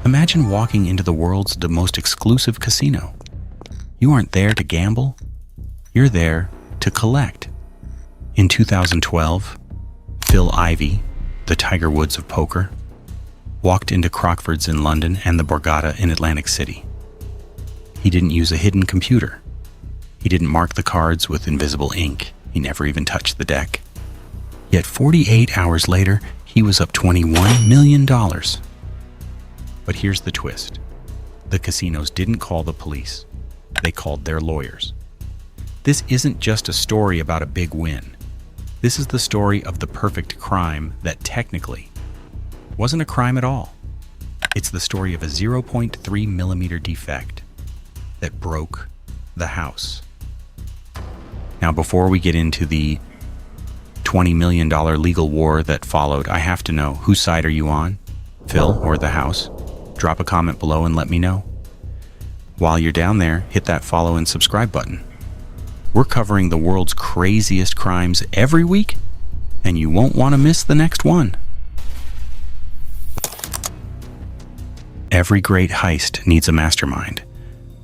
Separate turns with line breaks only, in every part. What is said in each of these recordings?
Imagine walking into the world's most exclusive casino. You aren't there to gamble, you're there to collect. In 2012, Phil Ivey, the Tiger Woods of poker, walked into Crockfords in London and the Borgata in Atlantic City. He didn't use a hidden computer. He didn't mark the cards with invisible ink. He never even touched the deck. Yet 48 hours later, he was up $21 million. But here's the twist. The casinos didn't call the police. They called their lawyers. This isn't just a story about a big win. This is the story of the perfect crime that technically wasn't a crime at all. It's the story of a 0.3 millimeter defect that broke the house. Now, before we get into the $20 million legal war that followed, I have to know, whose side are you on? Phil or the house? Drop a comment below and let me know. While you're down there, hit that follow and subscribe button. We're covering the world's craziest crimes every week, and you won't want to miss the next one. Every great heist needs a mastermind.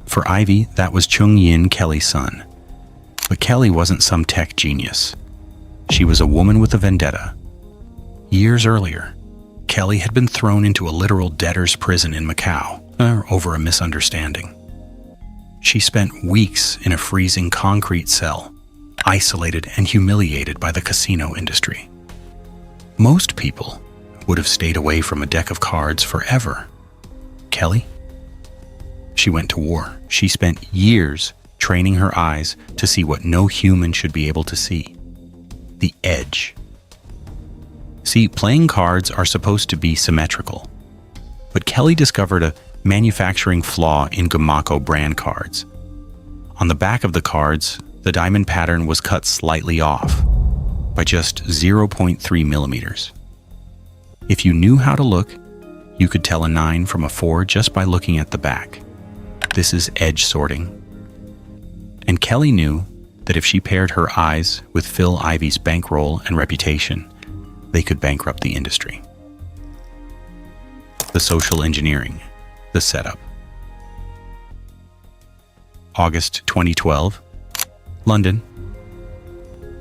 For Ivey, that was Chung Yin, Kelly's son. But Kelly wasn't some tech genius. She was a woman with a vendetta. Years earlier, Kelly had been thrown into a literal debtor's prison in Macau over a misunderstanding. She spent weeks in a freezing concrete cell, isolated and humiliated by the casino industry. Most people would have stayed away from a deck of cards forever. Kelly? She went to war. She spent years training her eyes to see what no human should be able to see. The edge. See, playing cards are supposed to be symmetrical, but Kelly discovered a manufacturing flaw in Gumako brand cards. On the back of the cards, the diamond pattern was cut slightly off by just 0.3 millimeters. If you knew how to look, you could tell a 9 from a 4 just by looking at the back. This is edge sorting. And Kelly knew that if she paired her eyes with Phil Ivey's bankroll and reputation, they could bankrupt the industry. The social engineering, the setup. August 2012, London.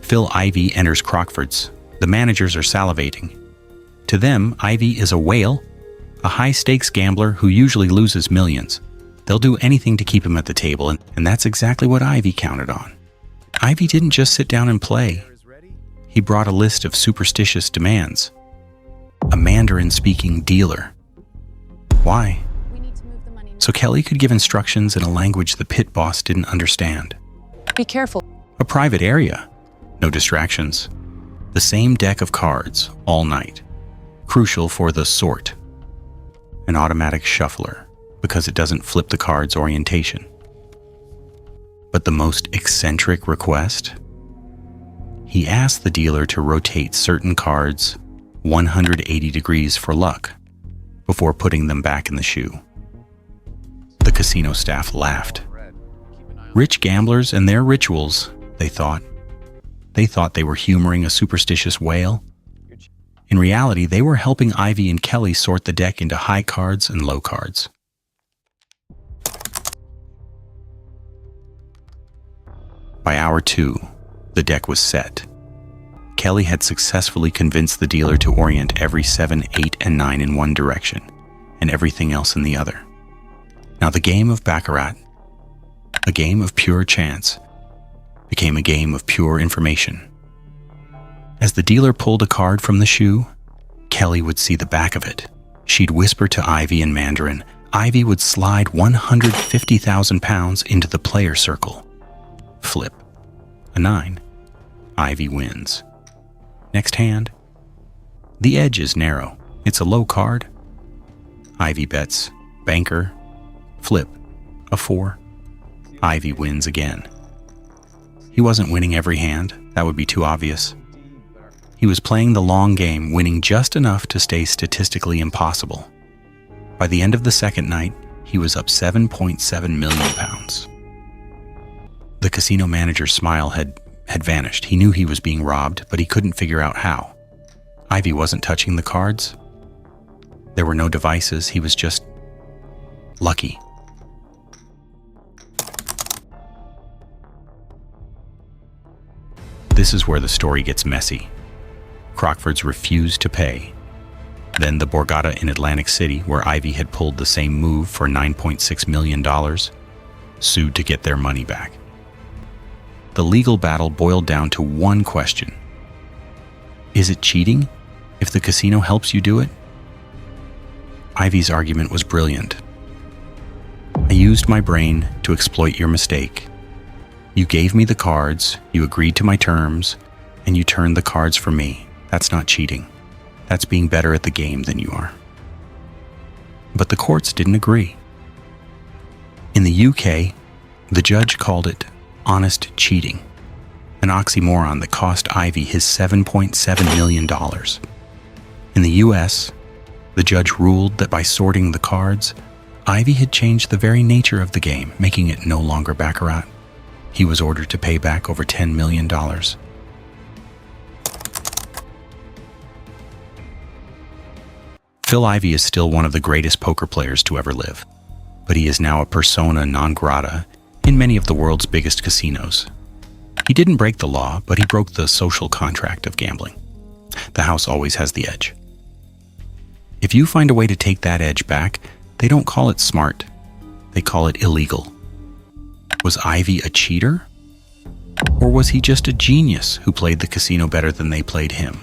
Phil Ivey enters Crockfords. The managers are salivating. To them, Ivey is a whale, a high-stakes gambler who usually loses millions. They'll do anything to keep him at the table, and that's exactly what Ivey counted on. Ivey didn't just sit down and play. He brought a list of superstitious demands. A Mandarin-speaking dealer. Why? So Kelly could give instructions in a language the pit boss didn't understand.
Be careful.
A private area. No distractions. The same deck of cards all night. Crucial for the sort. An automatic shuffler, because it doesn't flip the card's orientation. But the most eccentric request? He asked the dealer to rotate certain cards 180 degrees for luck before putting them back in the shoe. The casino staff laughed. Rich gamblers and their rituals, they thought. They thought they were humoring a superstitious whale. In reality, they were helping Ivey and Kelly sort the deck into high cards and low cards. By hour 2, the deck was set. Kelly had successfully convinced the dealer to orient every 7, 8, and 9 in one direction, and everything else in the other. Now the game of Baccarat, a game of pure chance, became a game of pure information. As the dealer pulled a card from the shoe, Kelly would see the back of it. She'd whisper to Ivey in Mandarin. Ivey would slide 150,000 pounds into the player circle. Flip. A 9. Ivey wins. Next hand. The edge is narrow. It's a low card. Ivey bets. Banker. Flip. A 4. Ivey wins again. He wasn't winning every hand. That would be too obvious. He was playing the long game, winning just enough to stay statistically impossible. By the end of the second night, he was up 7.7 million pounds. The casino manager's smile had vanished. He knew he was being robbed, but he couldn't figure out how. Ivey wasn't touching the cards. There were no devices. He was just lucky. This is where the story gets messy. Crockfords refused to pay. Then the Borgata in Atlantic City, where Ivey had pulled the same move for $9.6 million, sued to get their money back. The legal battle boiled down to one question. Is it cheating if the casino helps you do it? Ivey's argument was brilliant. I used my brain to exploit your mistake. You gave me the cards, you agreed to my terms, and you turned the cards for me. That's not cheating. That's being better at the game than you are. But the courts didn't agree. In the UK, the judge called it honest cheating, an oxymoron that cost Ivey his $7.7 million. In the US, the judge ruled that by sorting the cards, Ivey had changed the very nature of the game, making it no longer Baccarat. He was ordered to pay back over $10 million. Phil Ivey is still one of the greatest poker players to ever live, but he is now a persona non grata in many of the world's biggest casinos. He didn't break the law, but he broke the social contract of gambling. The house always has the edge. If you find a way to take that edge back, they don't call it smart. They call it illegal. Was Ivey a cheater? Or was he just a genius who played the casino better than they played him?